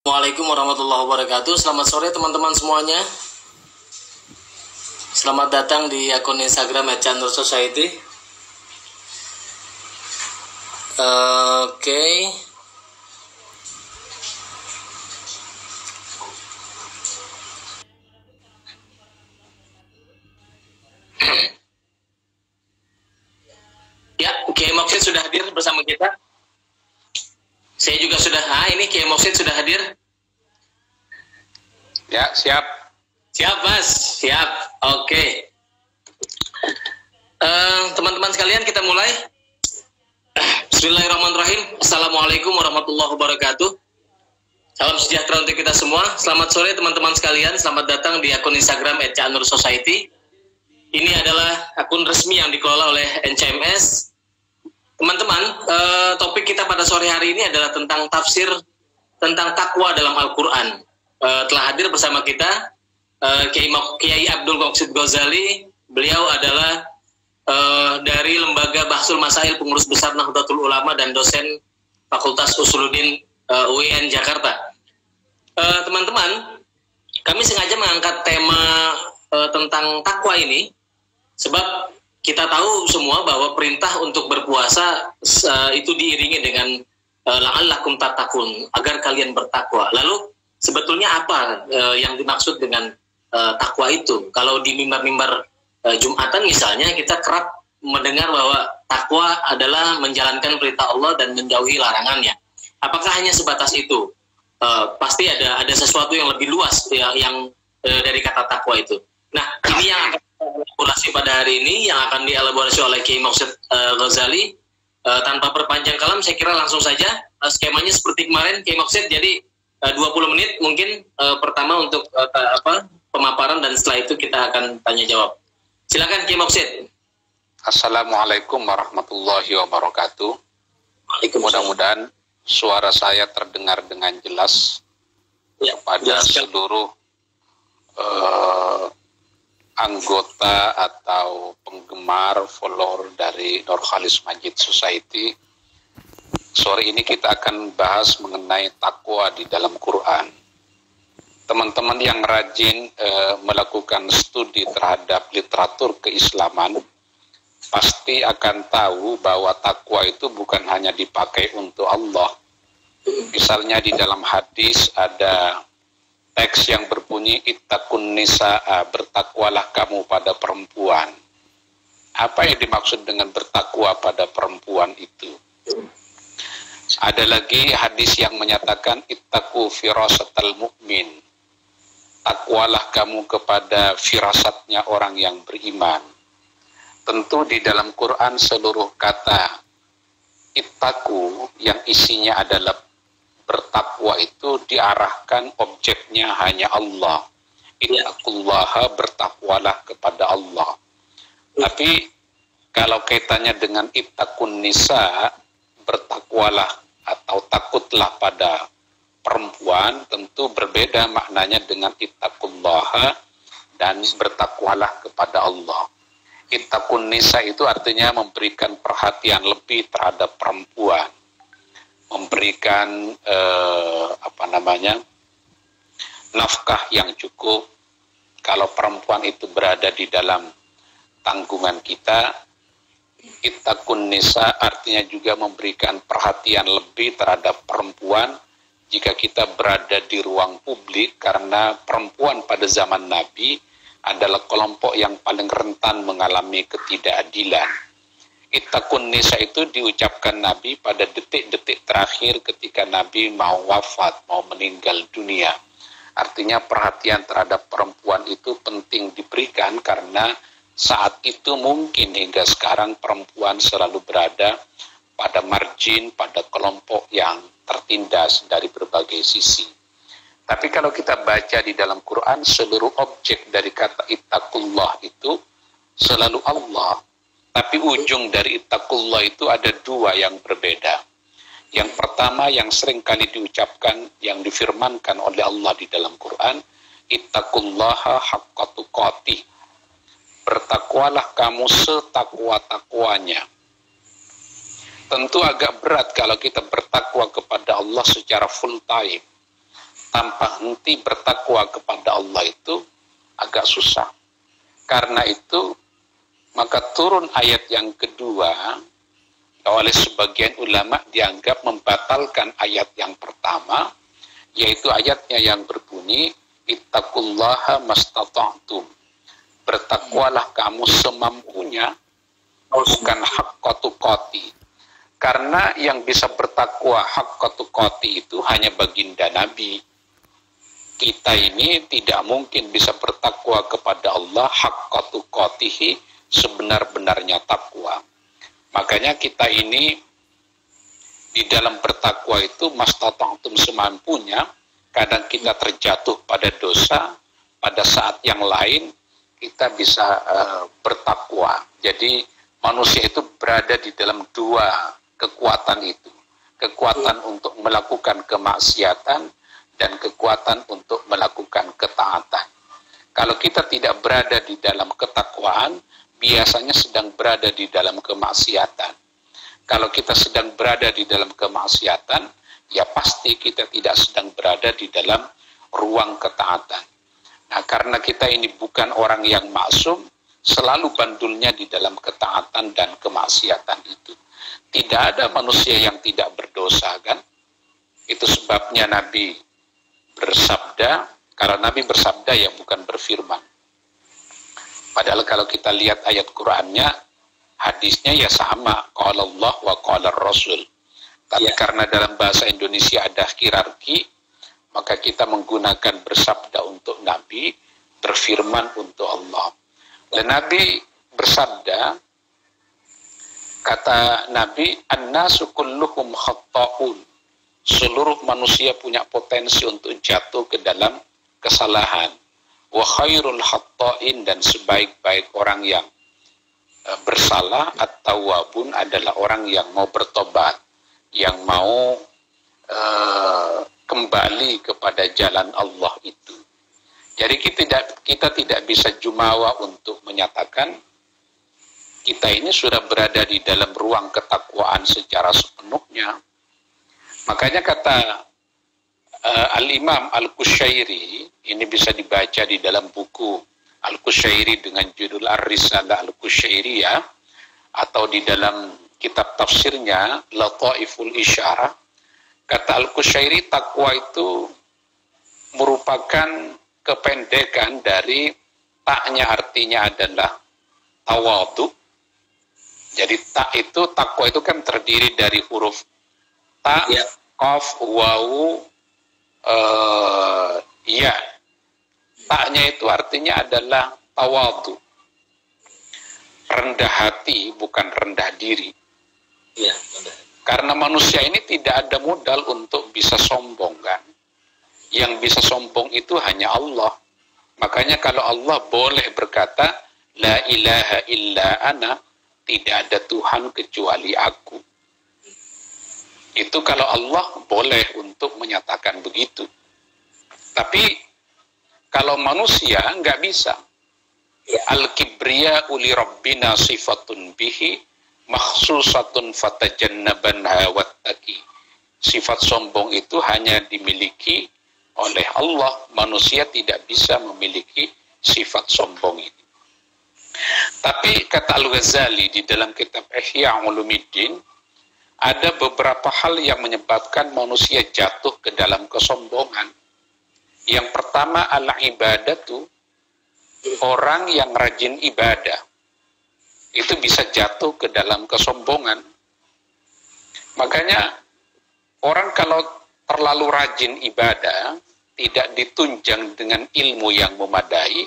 Assalamualaikum warahmatullahi wabarakatuh. Selamat sore teman-teman semuanya. Selamat datang di akun Instagram @chandra_society. Oke. Ya, Kiai Moksid sudah hadir bersama kita. Saya juga sudah. Ini Kiai Moksid sudah hadir. Ya, siap. Siap, Mas. Siap. Oke. Teman-teman sekalian, kita mulai. Bismillahirrahmanirrahim. Assalamualaikum warahmatullahi wabarakatuh. Salam sejahtera untuk kita semua. Selamat sore teman-teman sekalian. Selamat datang di akun Instagram @chandra_society. Ini adalah akun resmi yang dikelola oleh NCMS. Teman-teman, topik kita pada sore hari ini adalah tentang tafsir tentang takwa dalam Al-Quran. Telah hadir bersama kita Kiai Abdul Moksid Ghazali. Beliau adalah dari Lembaga Bahsul Masail Pengurus Besar Nahdlatul Ulama dan dosen Fakultas Usuluddin UIN Jakarta. Teman-teman, kami sengaja mengangkat tema tentang takwa ini sebab kita tahu semua bahwa perintah untuk berpuasa itu diiringi dengan la'allakum tattaqun, agar kalian bertakwa. Lalu sebetulnya apa yang dimaksud dengan takwa itu? Kalau di mimbar-mimbar Jumatan misalnya, kita kerap mendengar bahwa takwa adalah menjalankan perintah Allah dan menjauhi larangannya. Apakah hanya sebatas itu? Pasti ada sesuatu yang lebih luas yang dari kata takwa itu. Nah, ini yang akan elaborasi pada hari ini, yang akan dielaborasi oleh Kiai Moksid Ghazali. Tanpa berpanjang kalam, saya kira langsung saja skemanya seperti kemarin Kiai Moksid. Jadi 20 menit mungkin pertama untuk pemaparan, dan setelah itu kita akan tanya jawab. Silakan Kiai Moksid. Assalamualaikum warahmatullahi wabarakatuh. Mudah-mudahan suara saya terdengar dengan jelas kepada seluruh anggota atau penggemar, follower dari Nurkhalis Majid Society. Sore ini kita akan bahas mengenai takwa di dalam Quran. Teman-teman yang rajin melakukan studi terhadap literatur keislaman pasti akan tahu bahwa takwa itu bukan hanya dipakai untuk Allah. Misalnya di dalam hadis ada teks yang berbunyi ittaqun nisaa, bertakwalah kamu pada perempuan. Apa yang dimaksud dengan bertakwa pada perempuan itu? Ada lagi hadis yang menyatakan ittaqu firasatal mu'min, takwalah kamu kepada firasatnya orang yang beriman. Tentu di dalam Quran seluruh kata ittaqu yang isinya adalah bertakwa itu diarahkan objeknya hanya Allah. Ittaqullaha, bertakwalah kepada Allah. Tapi kalau kaitannya dengan ittaqun nisa, bertakwalah atau takutlah pada perempuan, tentu berbeda maknanya dengan ittaqullaha dan bertakwalah kepada Allah. Ittaqun nisa itu artinya memberikan perhatian lebih terhadap perempuan, memberikan nafkah yang cukup. Kalau perempuan itu berada di dalam tanggungan kita, ittaqun nisa artinya juga memberikan perhatian lebih terhadap perempuan jika kita berada di ruang publik, karena perempuan pada zaman Nabi adalah kelompok yang paling rentan mengalami ketidakadilan. Ittaqun nisa itu diucapkan Nabi pada detik-detik terakhir ketika Nabi mau wafat, mau meninggal dunia. Artinya perhatian terhadap perempuan itu penting diberikan, karena saat itu mungkin hingga sekarang perempuan selalu berada pada margin, pada kelompok yang tertindas dari berbagai sisi. Tapi kalau kita baca di dalam Quran, seluruh objek dari kata ittaqullah itu selalu Allah. Tapi ujung dari ittaqullah itu ada dua yang berbeda. Yang pertama yang sering kali diucapkan, yang difirmankan oleh Allah di dalam Quran, ittaqullaha haqqa tuqatih, bertakwalah kamu setakwa-takwanya. Tentu agak berat kalau kita bertakwa kepada Allah secara full time. tanpa henti bertakwa kepada Allah itu agak susah. Karena itu maka turun ayat yang kedua oleh sebagian ulama dianggap membatalkan ayat yang pertama, yaitu ayatnya yang berbunyi ittaqullaha mastata'tum. Bertakwalah kamu semampunya, bukan haqqa tuqati. Karena yang bisa bertakwa haqqa tuqati itu hanya baginda Nabi. Kita ini tidak mungkin bisa bertakwa kepada Allah haqqa tuqatihi, sebenar-benarnya takwa. Makanya kita ini di dalam bertakwa itu mastata'tum semampunya. Kadang kita terjatuh pada dosa, pada saat yang lain kita bisa bertakwa. Jadi manusia itu berada di dalam dua kekuatan itu. Kekuatan untuk melakukan kemaksiatan dan kekuatan untuk melakukan ketaatan. Kalau kita tidak berada di dalam ketakwaan, biasanya sedang berada di dalam kemaksiatan. Kalau kita sedang berada di dalam kemaksiatan, ya pasti kita tidak sedang berada di dalam ruang ketaatan. Nah, karena kita ini bukan orang yang maksum, selalu bandulnya di dalam ketaatan dan kemaksiatan itu. Tidak ada manusia yang tidak berdosa, kan? Itu sebabnya Nabi bersabda, kalau Nabi bersabda ya bukan berfirman. Padahal kalau kita lihat ayat Qur'annya, hadisnya ya sama, qala Allah wa qala Rasul. Tapi karena dalam bahasa Indonesia ada hierarki, maka kita menggunakan bersabda untuk Nabi, berfirman untuk Allah. Dan Nabi bersabda, kata Nabi, annasu kulluhum khatta'un. Seluruh manusia punya potensi untuk jatuh ke dalam kesalahan. Wa khairul khatta'in, dan sebaik-baik orang yang bersalah at-tawwabun adalah orang yang mau bertobat, yang mau kembali kepada jalan Allah itu. Jadi kita tidak bisa jumawa untuk menyatakan kita ini sudah berada di dalam ruang ketakwaan secara sepenuhnya. Makanya kata Al-Imam Al-Qushairi, ini bisa dibaca di dalam buku Al-Qushairi dengan judul Ar-Risalah Al-Qushairiyah, atau di dalam kitab tafsirnya Lataiful Isyarah. Kata Al-Qushairi, takwa itu merupakan kependekan dari taknya, artinya adalah tawadu. Jadi tak itu, takwa itu kan terdiri dari huruf ta, qaf, wawu, ya. Taknya itu artinya adalah tawadu. Rendah hati, bukan rendah diri. Ya, karena manusia ini tidak ada modal untuk bisa sombong, kan? Yang bisa sombong itu hanya Allah. Makanya kalau Allah boleh berkata, la ilaha illa ana, tidak ada Tuhan kecuali aku. Itu kalau Allah boleh untuk menyatakan begitu. Tapi kalau manusia nggak bisa. Al-kibriya uli rabbina sifatun bihi makhsusatun fatajannabanha wattaqi. Sifat sombong itu hanya dimiliki oleh Allah. Manusia tidak bisa memiliki sifat sombong ini. Tapi kata Al-Ghazali di dalam kitab Ihya Ulumuddin, ada beberapa hal yang menyebabkan manusia jatuh ke dalam kesombongan. Yang pertama, al-ibadatu, orang yang rajin ibadah itu bisa jatuh ke dalam kesombongan. Makanya orang kalau terlalu rajin ibadah, tidak ditunjang dengan ilmu yang memadai,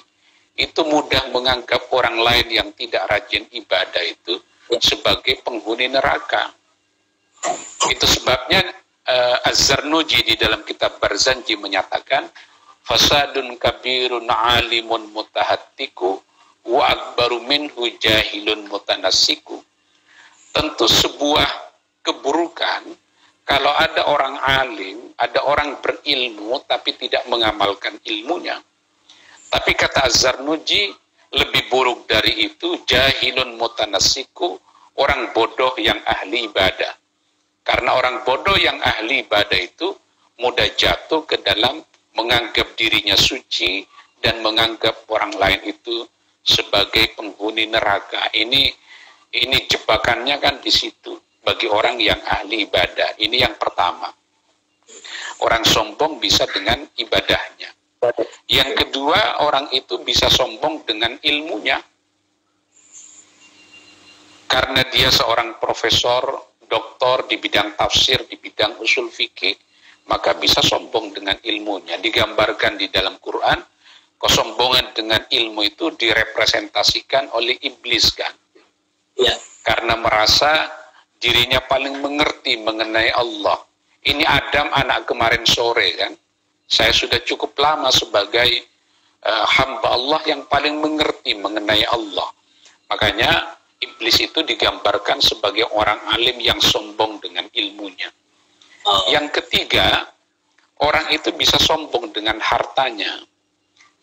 itu mudah menganggap orang lain yang tidak rajin ibadah itu sebagai penghuni neraka. Itu sebabnya Az-Zarnuji di dalam kitab Barzanji menyatakan, fasadun kabirun alimun mutahattiku wa akbaru minhu jahilun mutanassiku. Tentu sebuah keburukan kalau ada orang alim, ada orang berilmu tapi tidak mengamalkan ilmunya. Tapi kata Az-Zarnuji, lebih buruk dari itu, jahilun mutanassiku, orang bodoh yang ahli ibadah. Karena orang bodoh yang ahli ibadah itu mudah jatuh ke dalam menganggap dirinya suci, dan menganggap orang lain itu sebagai penghuni neraka. Ini jebakannya kan di situ bagi orang yang ahli ibadah. Ini yang pertama. Orang sombong bisa dengan ibadahnya. Yang kedua, orang itu bisa sombong dengan ilmunya. Karena dia seorang profesor, doktor di bidang tafsir, di bidang usul fikih, maka bisa sombong dengan ilmunya. Digambarkan di dalam Quran, kesombongan dengan ilmu itu direpresentasikan oleh iblis kan. Ya. Karena merasa dirinya paling mengerti mengenai Allah. Ini Adam anak kemarin sore kan. Saya sudah cukup lama sebagai hamba Allah yang paling mengerti mengenai Allah. Makanya iblis itu digambarkan sebagai orang alim yang sombong dengan ilmunya. Yang ketiga, orang itu bisa sombong dengan hartanya.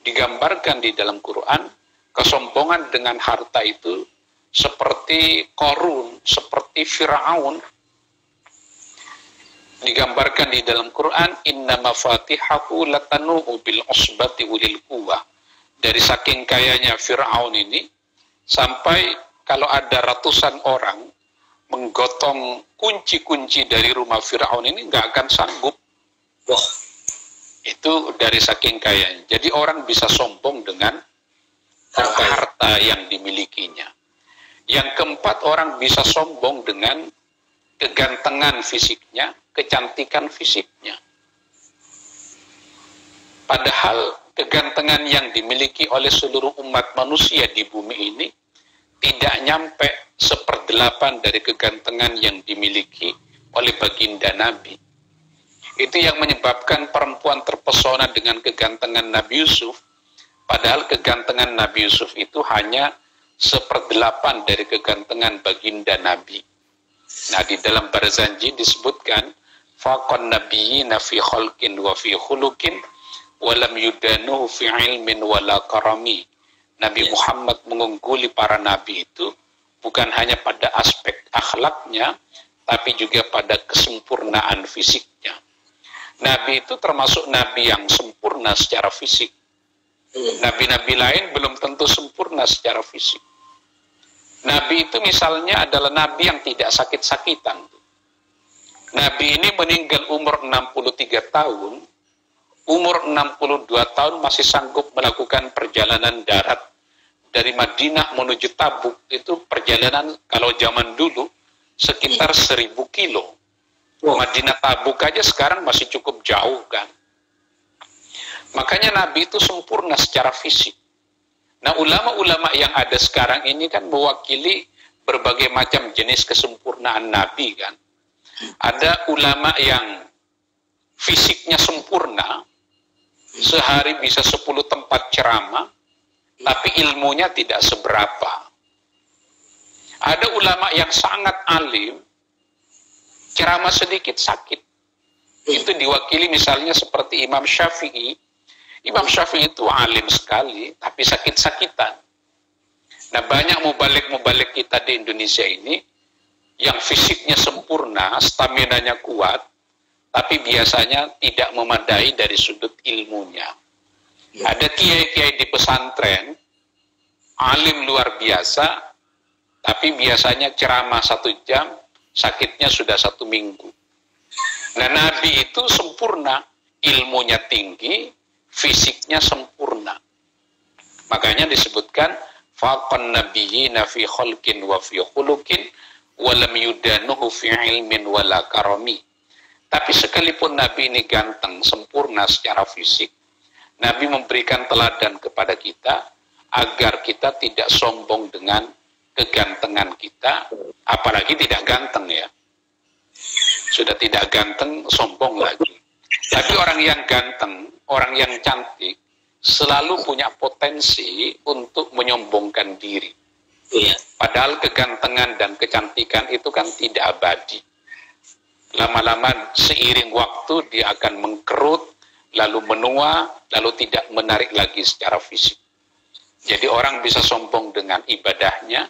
Digambarkan di dalam Quran, kesombongan dengan harta itu seperti Qarun, seperti Fir'aun. Digambarkan di dalam Quran, inna mafatihahu latanu'u bil usbati ulil quwwah. Dari saking kayanya Fir'aun ini, sampai kalau ada ratusan orang menggotong kunci-kunci dari rumah Fir'aun ini nggak akan sanggup. Wah, itu dari saking kayanya. Jadi orang bisa sombong dengan harta yang dimilikinya. Yang keempat, orang bisa sombong dengan kegantengan fisiknya, kecantikan fisiknya. Padahal kegantengan yang dimiliki oleh seluruh umat manusia di bumi ini tidak nyampe 1/8 dari kegantengan yang dimiliki oleh baginda Nabi. Itu yang menyebabkan perempuan terpesona dengan kegantengan Nabi Yusuf, padahal kegantengan Nabi Yusuf itu hanya 1/8 dari kegantengan baginda Nabi. Nah, di dalam Barzanji disebutkan, faqan nabiyyina fi khalqin wa fi khuluqin wa lam yudanuhu fi ilmin wala karami. Nabi Muhammad mengungguli para nabi itu bukan hanya pada aspek akhlaknya, tapi juga pada kesempurnaan fisiknya. Nabi itu termasuk nabi yang sempurna secara fisik. Nabi-nabi lain belum tentu sempurna secara fisik. Nabi itu misalnya adalah nabi yang tidak sakit-sakitan. Nabi ini meninggal umur 63 tahun, umur 62 tahun masih sanggup melakukan perjalanan darat dari Madinah menuju Tabuk. Itu perjalanan kalau zaman dulu sekitar 1000 kilo. Madinah Tabuk aja sekarang masih cukup jauh kan. Makanya Nabi itu sempurna secara fisik. Nah, ulama-ulama yang ada sekarang ini kan mewakili berbagai macam jenis kesempurnaan Nabi kan. Ada ulama yang fisiknya sempurna, sehari bisa 10 tempat ceramah, tapi ilmunya tidak seberapa. Ada ulama yang sangat alim, ceramah sedikit sakit. Itu diwakili misalnya seperti Imam Syafi'i. Imam Syafi'i itu alim sekali, tapi sakit-sakitan. Nah, banyak mubalik-mubalik kita di Indonesia ini, yang fisiknya sempurna, staminanya kuat, tapi biasanya tidak memadai dari sudut ilmunya. Ada kiai-kiai di pesantren, alim luar biasa, tapi biasanya ceramah 1 jam, sakitnya sudah 1 minggu. Nah, Nabi itu sempurna, ilmunya tinggi, fisiknya sempurna. Makanya disebutkan, faqan nabiyyina fi khalqin wa fi khuluqin wa lam yudanuhu fi ilmin wala karami. Tapi sekalipun Nabi ini ganteng, sempurna secara fisik, Nabi memberikan teladan kepada kita agar kita tidak sombong dengan kegantengan kita, apalagi tidak ganteng ya. Sudah tidak ganteng, sombong lagi. Tapi orang yang ganteng, orang yang cantik, selalu punya potensi untuk menyombongkan diri. Iya. Padahal kegantengan dan kecantikan itu kan tidak abadi. Lama-lama seiring waktu dia akan mengkerut, lalu menua, lalu tidak menarik lagi secara fisik. Jadi orang bisa sombong dengan ibadahnya,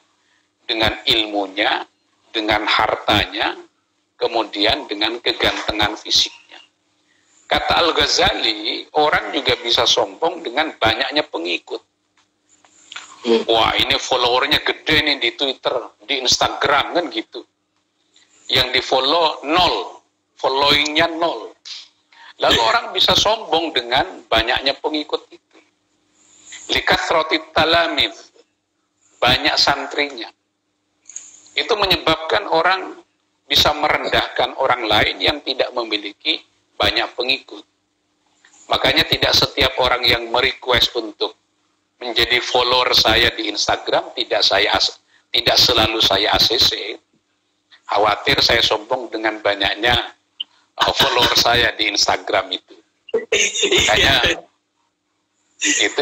dengan ilmunya, dengan hartanya, kemudian dengan kegantengan fisiknya. Kata Al-Ghazali, orang juga bisa sombong dengan banyaknya pengikut. Wah, ini followernya gede nih di Twitter, di Instagram, kan gitu. Yang di-follow 0, followingnya 0. Lalu orang bisa sombong dengan banyaknya pengikut itu. Likathroti talamid, banyak santrinya. Itu menyebabkan orang bisa merendahkan orang lain yang tidak memiliki banyak pengikut. Makanya tidak setiap orang yang merequest untuk menjadi follower saya di Instagram tidak selalu saya ACC. Khawatir saya sombong dengan banyaknya follower saya di Instagram itu. Makanya itu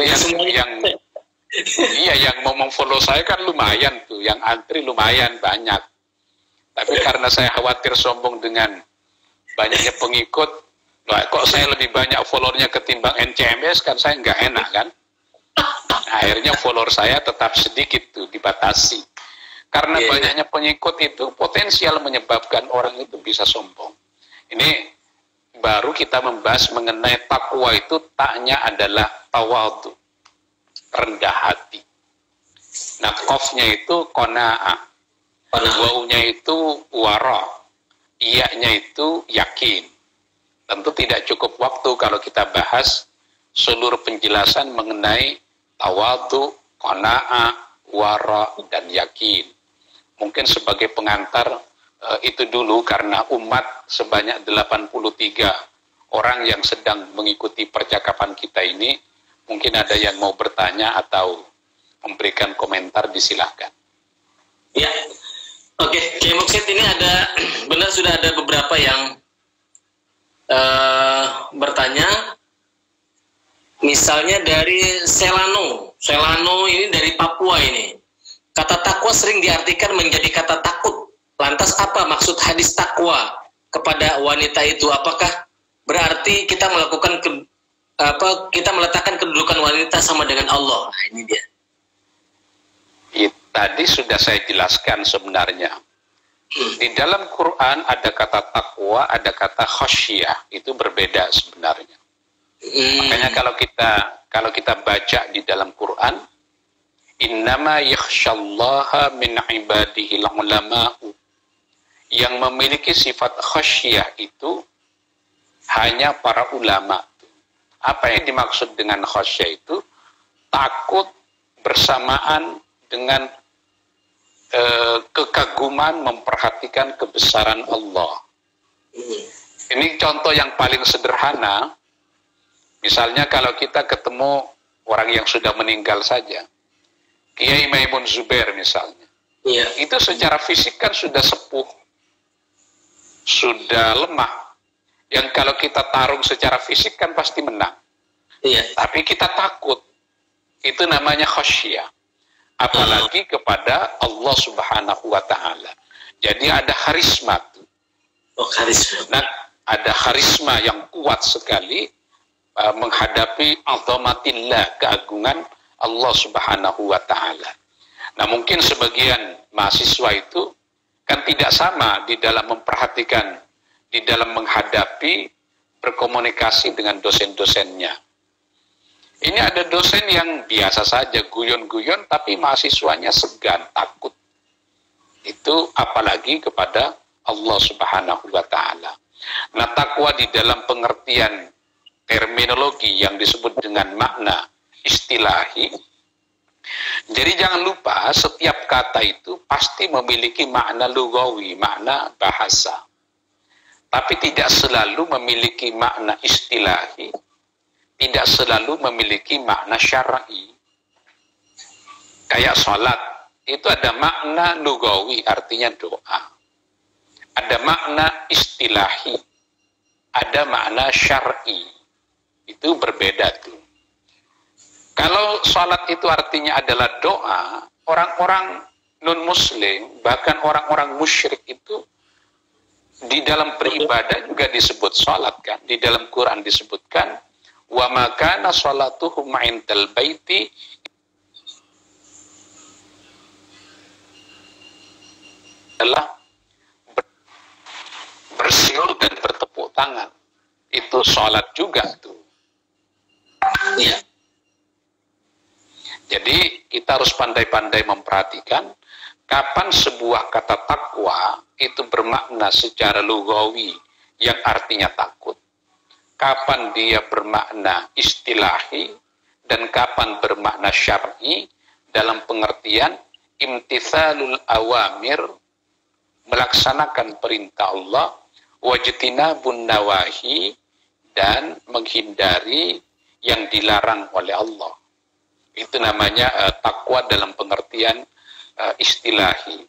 yang mau memfollow saya kan lumayan tuh, yang antri lumayan banyak. Tapi karena saya khawatir sombong dengan banyaknya pengikut, kok saya lebih banyak followernya ketimbang NCMS, kan saya nggak enak kan. Akhirnya follower saya tetap sedikit tuh, dibatasi. Karena banyaknya pengikut itu potensial menyebabkan orang itu bisa sombong. Ini baru kita membahas mengenai takwa itu, taknya adalah tawadhu, rendah hati. Nah, qafnya itu qanaah, wawunya itu wara, iya-nya itu yakin. Tentu tidak cukup waktu kalau kita bahas seluruh penjelasan mengenai tawadhu, qanaah, wara, dan yakin. Mungkin sebagai pengantar itu dulu, karena umat sebanyak 83 orang yang sedang mengikuti percakapan kita ini, mungkin ada yang mau bertanya atau memberikan komentar, disilahkan. Ya, oke, Kiai Muksid, ini ada benar sudah ada beberapa yang bertanya. Misalnya dari Selano ini dari Papua ini. Kata takwa sering diartikan menjadi kata takut. Lantas apa maksud hadis takwa kepada wanita itu? Apakah berarti kita meletakkan kedudukan wanita sama dengan Allah? Nah, ini dia. Tadi sudah saya jelaskan sebenarnya. Di dalam Quran ada kata takwa, ada kata khasyiyah, itu berbeda sebenarnya. Makanya kalau kita baca di dalam Quran, innama yakhsyallaha min ibadihil ulama'u, yang memiliki sifat khasyiyah itu hanya para ulama. Apa yang dimaksud dengan khasyiyah itu? Takut bersamaan dengan kekaguman, memperhatikan kebesaran Allah. Ini contoh yang paling sederhana. Misalnya kalau kita ketemu orang yang sudah meninggal saja, Kiai Maimun Zubair misalnya, itu secara fisik kan sudah sepuh, sudah lemah. Yang kalau kita tarung secara fisik kan pasti menang. Tapi kita takut. Itu namanya khasyiyah. Apalagi kepada Allah Subhanahu wa Ta'ala. Jadi ada karisma. Nah, ada karisma yang kuat sekali menghadapi azamatillah, keagungan Allah Subhanahu wa Ta'ala. Nah, mungkin sebagian mahasiswa itu kan tidak sama di dalam memperhatikan, di dalam menghadapi, berkomunikasi dengan dosen-dosennya. Ini ada dosen yang biasa saja, guyon-guyon, tapi mahasiswanya segan, takut. Itu apalagi kepada Allah Subhanahu wa Ta'ala. Nah, takwa di dalam pengertian terminologi yang disebut dengan makna istilahi. Jadi jangan lupa, setiap kata itu pasti memiliki makna lugawi, makna bahasa. Tapi tidak selalu memiliki makna istilahi, tidak selalu memiliki makna syar'i. Kayak sholat, itu ada makna lugawi, artinya doa. Ada makna istilahi, ada makna syar'i. Itu berbeda tuh. Kalau sholat itu artinya adalah doa, orang-orang non-muslim, bahkan orang-orang musyrik itu di dalam beribadah juga disebut sholat kan. Di dalam Quran disebutkan, wa ma kana sholatuhum 'indal baiti adalah bersiul dan bertepuk tangan. itu sholat juga tuh. Iya. Jadi kita harus pandai-pandai memperhatikan kapan sebuah kata takwa itu bermakna secara lugawi yang artinya takut, kapan dia bermakna istilahi, dan kapan bermakna syar'i dalam pengertian imtithalul awamir, melaksanakan perintah Allah, wajtinabun nawahi, dan menghindari yang dilarang oleh Allah. Itu namanya takwa dalam pengertian istilahi.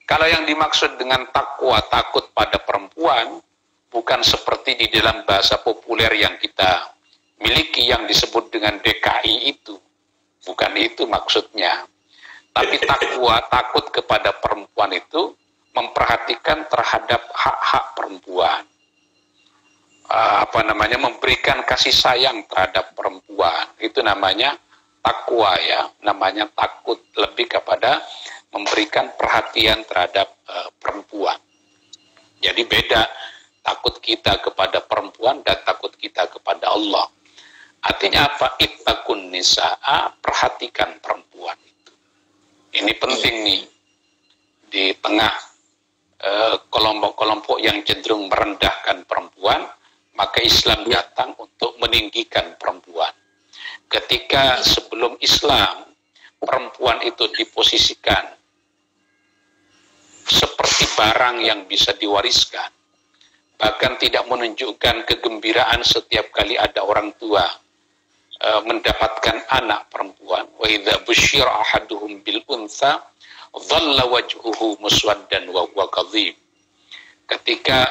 Kalau yang dimaksud dengan takwa, takut pada perempuan, bukan seperti di dalam bahasa populer yang kita miliki yang disebut dengan DKI itu. Bukan itu maksudnya. Tapi takwa, takut kepada perempuan itu memperhatikan terhadap hak-hak perempuan. Memberikan kasih sayang terhadap perempuan. Itu namanya takwa ya, namanya takut, lebih kepada memberikan perhatian terhadap perempuan. Jadi beda takut kita kepada perempuan dan takut kita kepada Allah. Artinya apa? Ittaqun nisaa, perhatikan perempuan itu. Ini penting nih, di tengah kelompok-kelompok yang cenderung merendahkan perempuan, maka Islam datang untuk meninggikan perempuan. Ketika sebelum Islam, perempuan itu diposisikan seperti barang yang bisa diwariskan, bahkan tidak menunjukkan kegembiraan setiap kali ada orang tua mendapatkan anak perempuan. Wa idza busyira ahaduhum bil untha dhalla wajhuhu muswaddan wa huwa kadhib. Ketika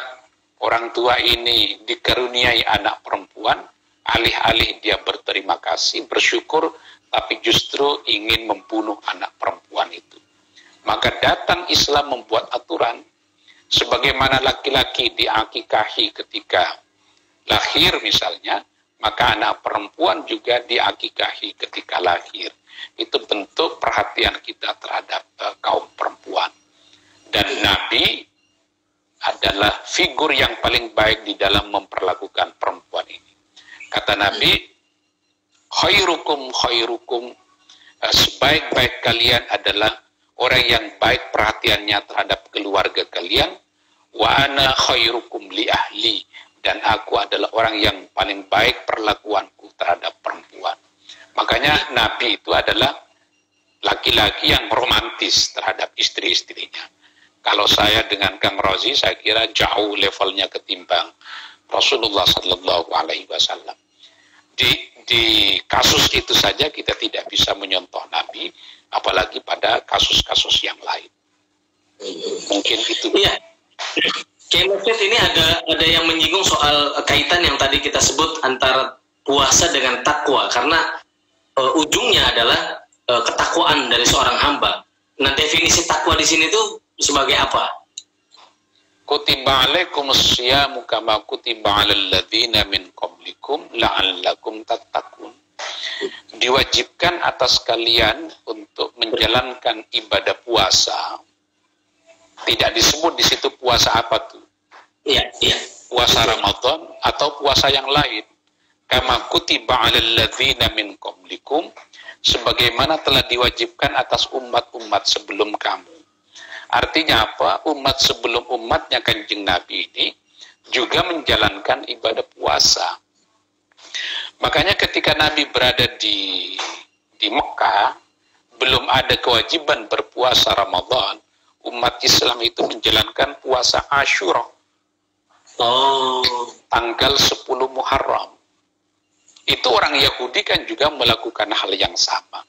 orang tua ini dikaruniai anak perempuan, alih-alih dia berterima kasih, bersyukur, tapi justru ingin membunuh anak perempuan itu. Maka datang Islam membuat aturan, sebagaimana laki-laki diakikahi ketika lahir misalnya, maka anak perempuan juga diakikahi ketika lahir. Itu bentuk perhatian kita terhadap kaum perempuan. Dan Nabi adalah figur yang paling baik di dalam memperlakukan perempuan ini. Kata Nabi, khairukum khairukum, sebaik-baik kalian adalah orang yang baik perhatiannya terhadap keluarga kalian, wa ana khairukum li ahli, dan aku adalah orang yang paling baik perlakuanku terhadap perempuan. Makanya Nabi itu adalah laki-laki yang romantis terhadap istri-istrinya. Kalau saya dengan Kang Rozi, saya kira jauh levelnya ketimbang Rasulullah Sallallahu Alaihi Wasallam. Di kasus itu saja kita tidak bisa menyontoh Nabi, apalagi pada kasus-kasus yang lain. Mungkin itu. Iya. Kemudian ini ada yang menyinggung soal kaitan yang tadi kita sebut antara puasa dengan takwa, karena ujungnya adalah ketakwaan dari seorang hamba. Nah, definisi takwa di sini tuh sebagai apa? Kutiba alaikumus syiyamu kama kutiba alal ladzina min qablikum la'allakum tattaqun. Diwajibkan atas kalian untuk menjalankan ibadah puasa. Tidak disebut di situ puasa apa tuh? Iya, iya. Puasa Ramadan atau puasa yang lain. Kama kutiba alal ladzina min qablikum, sebagaimana telah diwajibkan atas umat-umat sebelum kamu. Artinya apa? Umat sebelum umatnya Kanjeng Nabi ini juga menjalankan ibadah puasa. Makanya ketika Nabi berada di Mekah, belum ada kewajiban berpuasa Ramadan, umat Islam itu menjalankan puasa Asyura. Tanggal 10 Muharram. Itu orang Yahudi kan juga melakukan hal yang sama.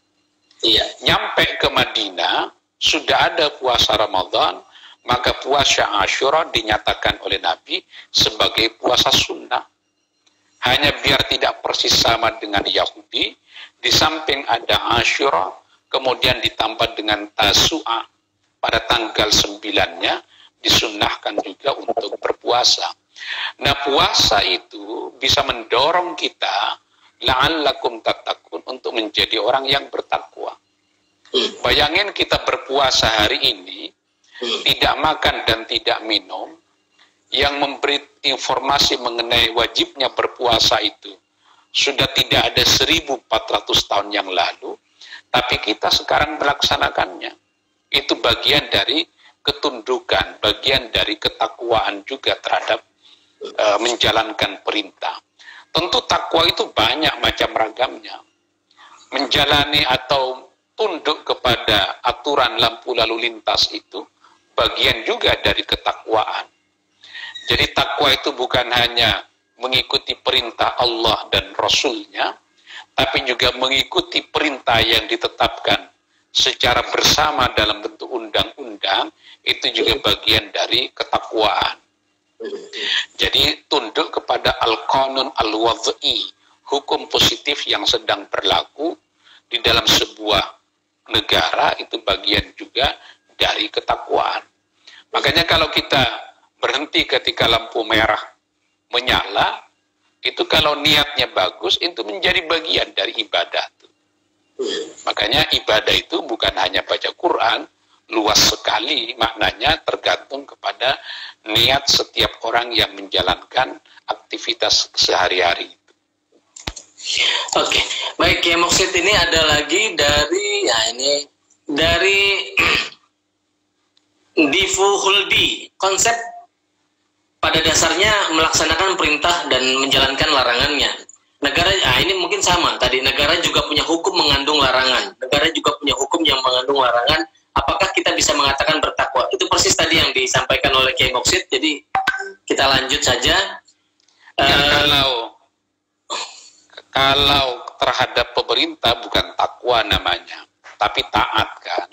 Iya. Nyampe ke Madinah, sudah ada puasa Ramadan, maka puasa Asyura dinyatakan oleh Nabi sebagai puasa sunnah. Hanya biar tidak persis sama dengan Yahudi, di samping ada Asyura, kemudian ditambah dengan Tasu'a, pada tanggal 9-nya disunnahkan juga untuk berpuasa. Nah, puasa itu bisa mendorong kita la'allakum tattaqun, untuk menjadi orang yang bertakwa. Bayangin kita berpuasa hari ini, tidak makan dan tidak minum, yang memberi informasi mengenai wajibnya berpuasa itu sudah tidak ada 1400 tahun yang lalu, tapi kita sekarang melaksanakannya. Itu bagian dari ketundukan, bagian dari ketakwaan juga terhadap menjalankan perintah. Tentu takwa itu banyak macam ragamnya. Menjalani atau tunduk kepada aturan lampu lalu lintas itu bagian juga dari ketakwaan. Jadi takwa itu bukan hanya mengikuti perintah Allah dan Rasul-Nya, tapi juga mengikuti perintah yang ditetapkan secara bersama dalam bentuk undang-undang, itu juga bagian dari ketakwaan. Jadi tunduk kepada al-qanun al-wad'i, hukum positif yang sedang berlaku di dalam sebuah negara, itu bagian juga dari ketakwaan. Makanya kalau kita berhenti ketika lampu merah menyala, itu kalau niatnya bagus, itu menjadi bagian dari ibadah. Makanya ibadah itu bukan hanya baca Quran, luas sekali maknanya, tergantung kepada niat setiap orang yang menjalankan aktivitas sehari-hari. Oke, baik ya Moksid, ini ada lagi dari, ya ini dari Difu Huldi. Konsep pada dasarnya melaksanakan perintah dan menjalankan larangannya. Negara, ini mungkin sama tadi, negara juga punya hukum mengandung larangan. Negara juga punya hukum yang mengandung larangan. Apakah kita bisa mengatakan bertakwa? Itu persis tadi yang disampaikan oleh Kiai Moksid. Jadi kita lanjut saja. Kalau terhadap pemerintah bukan takwa namanya, tapi taat kan.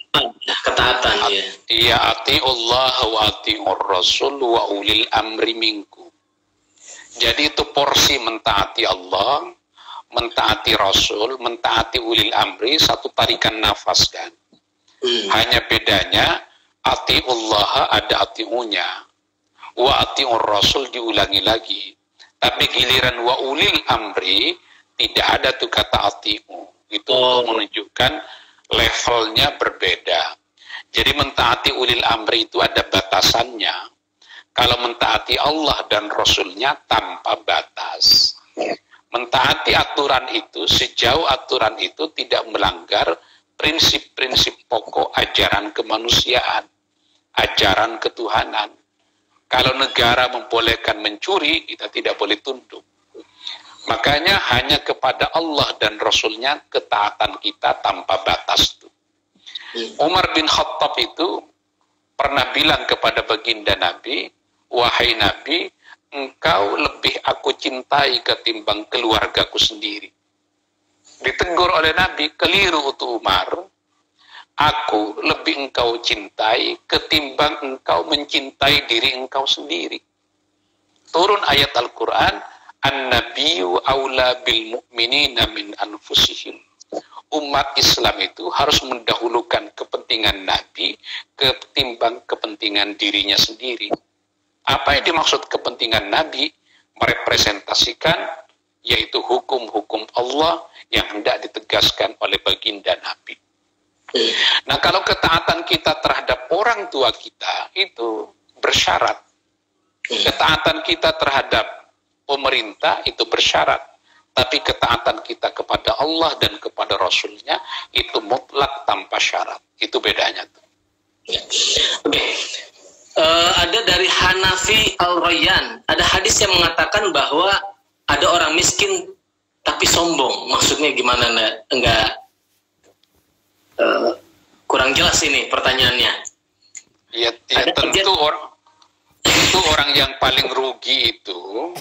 Ketaatan, ya. Iya, ati'ullah wa ati'ur rasul wa ulil amri minkum. Jadi itu porsi mentaati Allah, mentaati Rasul, mentaati ulil amri, satu tarikan nafas kan. Hanya bedanya ati'ullah ada ati'unya, wa ati'ur rasul diulangi lagi. Tapi giliran wa ulil amri tidak ada tuh kata ati'u. Itu untuk menunjukkan levelnya berbeda. Jadi mentaati ulil amri itu ada batasannya. Kalau mentaati Allah dan Rasul-Nya tanpa batas. Mentaati aturan itu, sejauh aturan itu tidak melanggar prinsip-prinsip pokok ajaran kemanusiaan, ajaran ketuhanan. Kalau negara membolehkan mencuri, kita tidak boleh tunduk. Makanya hanya kepada Allah dan Rasul-Nya ketaatan kita tanpa batas. Umar bin Khattab itu pernah bilang kepada baginda Nabi, wahai Nabi, engkau lebih aku cintai ketimbang keluargaku sendiri. Ditegur oleh Nabi, keliru itu Umar. Aku lebih engkau cintai ketimbang engkau mencintai diri engkau sendiri. Turun ayat Al-Quran, an-nabiyyu aula bil mu'minina min anfusihim. Umat Islam itu harus mendahulukan kepentingan Nabi ketimbang kepentingan dirinya sendiri. Apa yang dimaksud kepentingan Nabi? Merepresentasikan yaitu hukum-hukum Allah yang hendak ditegaskan oleh baginda Nabi. Nah, kalau ketaatan kita terhadap orang tua kita itu bersyarat. Ketaatan kita terhadap pemerintah itu bersyarat. Tapi ketaatan kita kepada Allah dan kepada Rasul-Nya itu mutlak tanpa syarat. Itu bedanya tuh. Oke. Ada dari Hanafi Al-Rayyan. Ada hadis yang mengatakan bahwa ada orang miskin tapi sombong. Maksudnya gimana? Enggak kurang jelas ini pertanyaannya. Ya tentu orang yang paling rugi itu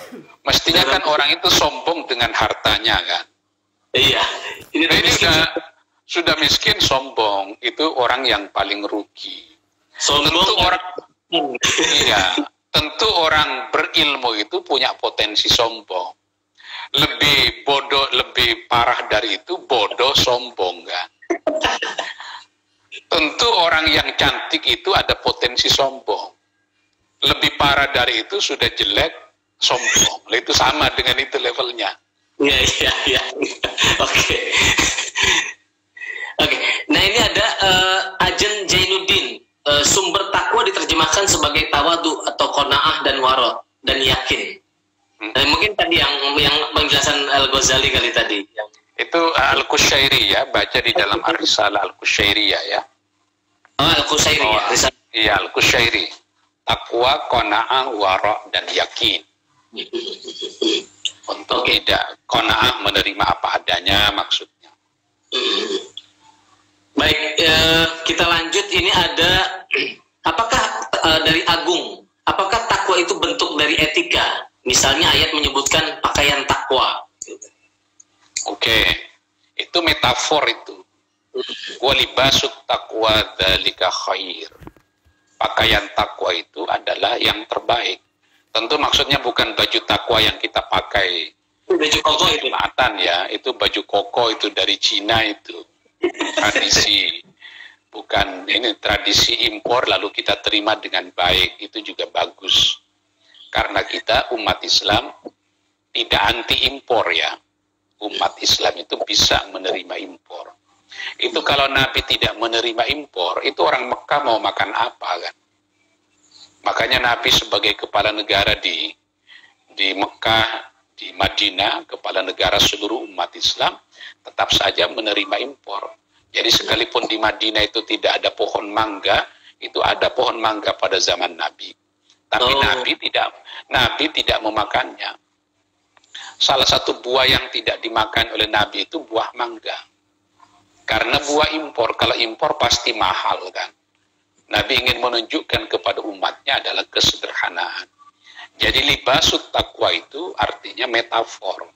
mestinya kan orang itu sombong dengan hartanya kan. Iya. Ini sudah miskin sombong, itu orang yang paling rugi. Tentu orang berilmu itu punya potensi sombong. Lebih bodoh, lebih parah dari itu bodoh sombong kan. Tentu orang yang cantik itu ada potensi sombong. Lebih parah dari itu sudah jelek, sombong. Itu sama dengan itu levelnya. Iya. Oke. Nah ini ada Ajen Jainuddin. Sumber takwa diterjemahkan sebagai tawadu atau qanaah dan waro. Ghazali kali tadi. Itu Al-Qushairi ya, baca di dalam Ar-Risalah Al-Qushairiyah ya. Oh, Al-Qushairi ya. Iya, Al-Qushairi. Takwa, qanaah, wara' dan yakin. Untuk tidak qanaah menerima apa adanya maksudnya. Baik, kita lanjut. Ini ada, apakah dari Agung, apakah takwa itu bentuk dari etika? Misalnya ayat menyebutkan pakaian takwa. Oke, itu metafor itu. Walibasut taqwa dzalika khair. Pakaian takwa itu adalah yang terbaik. Tentu maksudnya bukan baju takwa yang kita pakai baju koko itu Jumatan ya, itu baju koko itu dari Cina itu. Tradisi. Bukan ini tradisi impor lalu kita terima dengan baik, itu juga bagus. Karena kita umat Islam tidak anti impor ya. Umat Islam itu bisa menerima impor. Itu kalau Nabi tidak menerima impor, itu orang Mekah mau makan apa kan? Makanya Nabi sebagai kepala negara di Mekah, di Madinah, kepala negara seluruh umat Islam, tetap saja menerima impor. Jadi sekalipun di Madinah itu tidak ada pohon mangga, itu ada pohon mangga pada zaman Nabi. Tapi Nabi tidak memakannya. Salah satu buah yang tidak dimakan oleh Nabi itu buah mangga. Karena buah impor, kalau impor pasti mahal kan. Nabi ingin menunjukkan kepada umatnya adalah kesederhanaan. Jadi libasut takwa itu artinya metafor.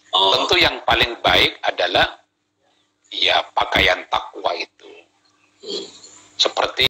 Tentu yang paling baik adalah ya pakaian takwa itu. Seperti